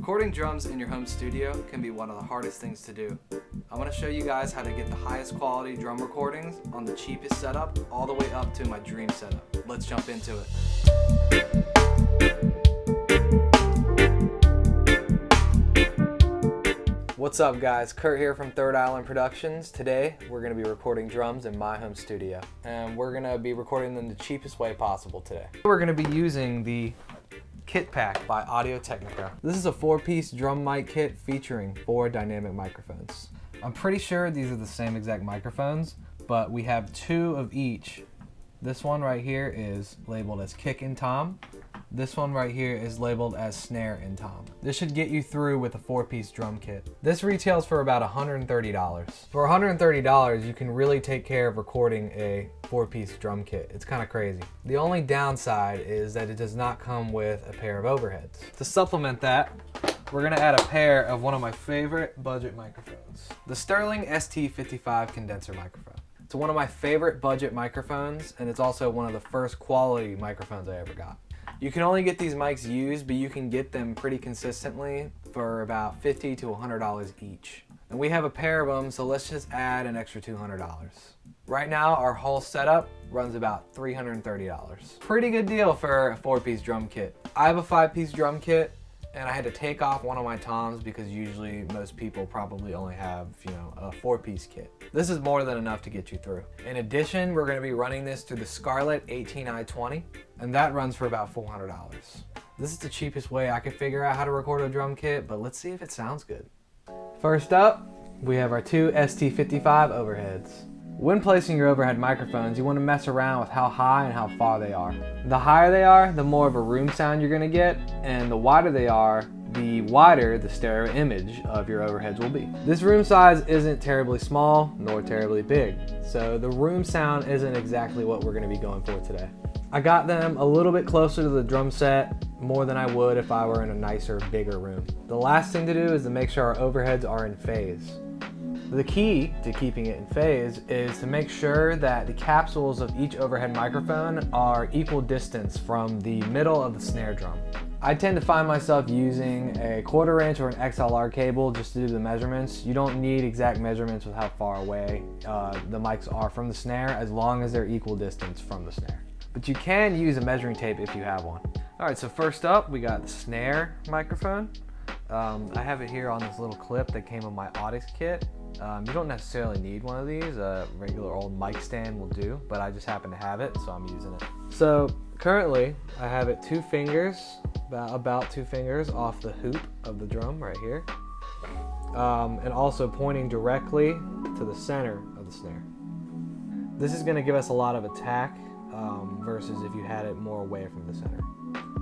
Recording drums in your home studio can be one of the hardest things to do. I'm going to show you guys how to get the highest quality drum recordings on the cheapest setup all the way up to my dream setup. Let's jump into it. What's up guys, Kurt here from Third Island Productions. Today we're going to be recording drums in my home studio and we're going to be recording them the cheapest way possible today. We're going to be using the Kitpak by Technica. This is a 4-piece drum mic kit featuring 4 dynamic microphones. I'm pretty sure these are the same exact microphones, but we have 2 of each. This one right here is labeled as kick and tom. This one right here is labeled as snare and tom. This should get you through with a 4-piece drum kit. This retails for about $130. For $130, you can really take care of recording a 4-piece drum kit. It's kind of crazy. The only downside is that it does not come with a pair of overheads. To supplement that, we're gonna add a pair of one of my favorite budget microphones, the Sterling ST55 condenser microphone. It's one of my favorite budget microphones, and it's also one of the first quality microphones I ever got. You can only get these mics used, but you can get them pretty consistently for about $50 to $100 each. And we have a pair of them, so let's just add an extra $200. Right now, our whole setup runs about $330. Pretty good deal for a 4-piece drum kit. I have a 5-piece drum kit, and I had to take off one of my toms because usually most people probably only have, a 4-piece kit. This is more than enough to get you through. In addition, we're gonna be running this through the Scarlett 18i20, and that runs for about $400. This is the cheapest way I could figure out how to record a drum kit, but let's see if it sounds good. First up, we have our 2 ST55 overheads. When placing your overhead microphones, you want to mess around with how high and how far they are. The higher they are, the more of a room sound you're going to get, and the wider they are, the wider the stereo image of your overheads will be. This room size isn't terribly small, nor terribly big, so the room sound isn't exactly what we're going to be going for today. I got them a little bit closer to the drum set, more than I would if I were in a nicer, bigger room. The last thing to do is to make sure our overheads are in phase. The key to keeping it in phase is to make sure that the capsules of each overhead microphone are equal distance from the middle of the snare drum. I tend to find myself using a 1/4 inch or an XLR cable just to do the measurements. You don't need exact measurements with how far away the mics are from the snare, as long as they're equal distance from the snare. But you can use a measuring tape if you have one. All right, so first up, we got the snare microphone. I have it here on this little clip that came with my Audix kit. You don't necessarily need one of these. A regular old mic stand will do, but I just happen to have it, so I'm using it. So currently, I have it 2 fingers, about 2 fingers off the hoop of the drum right here, and also pointing directly to the center of the snare. This is going to give us a lot of attack versus if you had it more away from the center.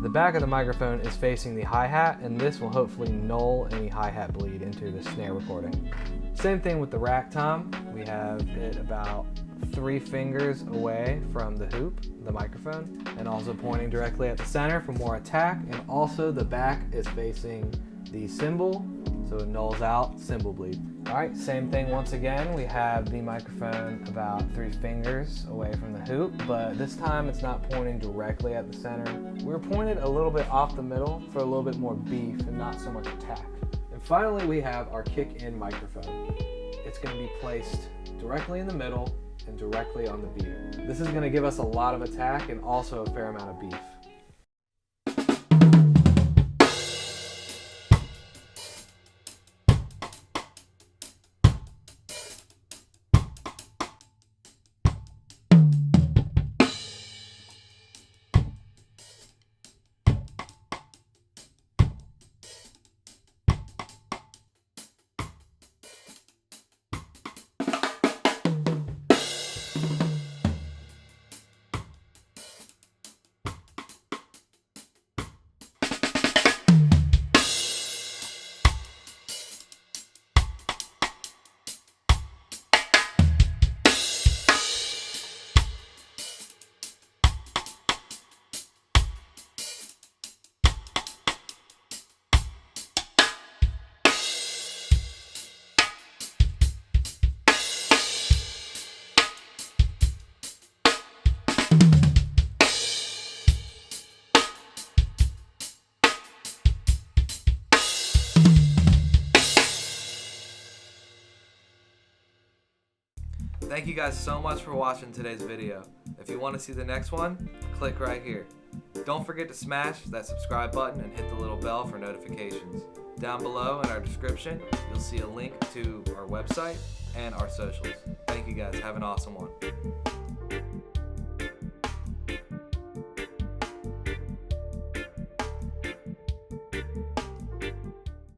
The back of the microphone is facing the hi-hat, and this will hopefully null any hi-hat bleed into the snare recording. Same thing with the rack tom. We have it about 3 fingers away from the hoop, the microphone, and also pointing directly at the center for more attack, and also the back is facing the cymbal, so it nulls out cymbal bleed. Alright, same thing once again. We have the microphone about 3 fingers away from the hoop, but this time it's not pointing directly at the center. We're pointed a little bit off the middle for a little bit more beef and not so much attack. And finally, we have our kick-in microphone. It's going to be placed directly in the middle and directly on the beater. This is going to give us a lot of attack and also a fair amount of beef. Thank you guys so much for watching today's video. If you want to see the next one, click right here. Don't forget to smash that subscribe button and hit the little bell for notifications. Down below in our description, you'll see a link to our website and our socials. Thank you guys. Have an awesome one.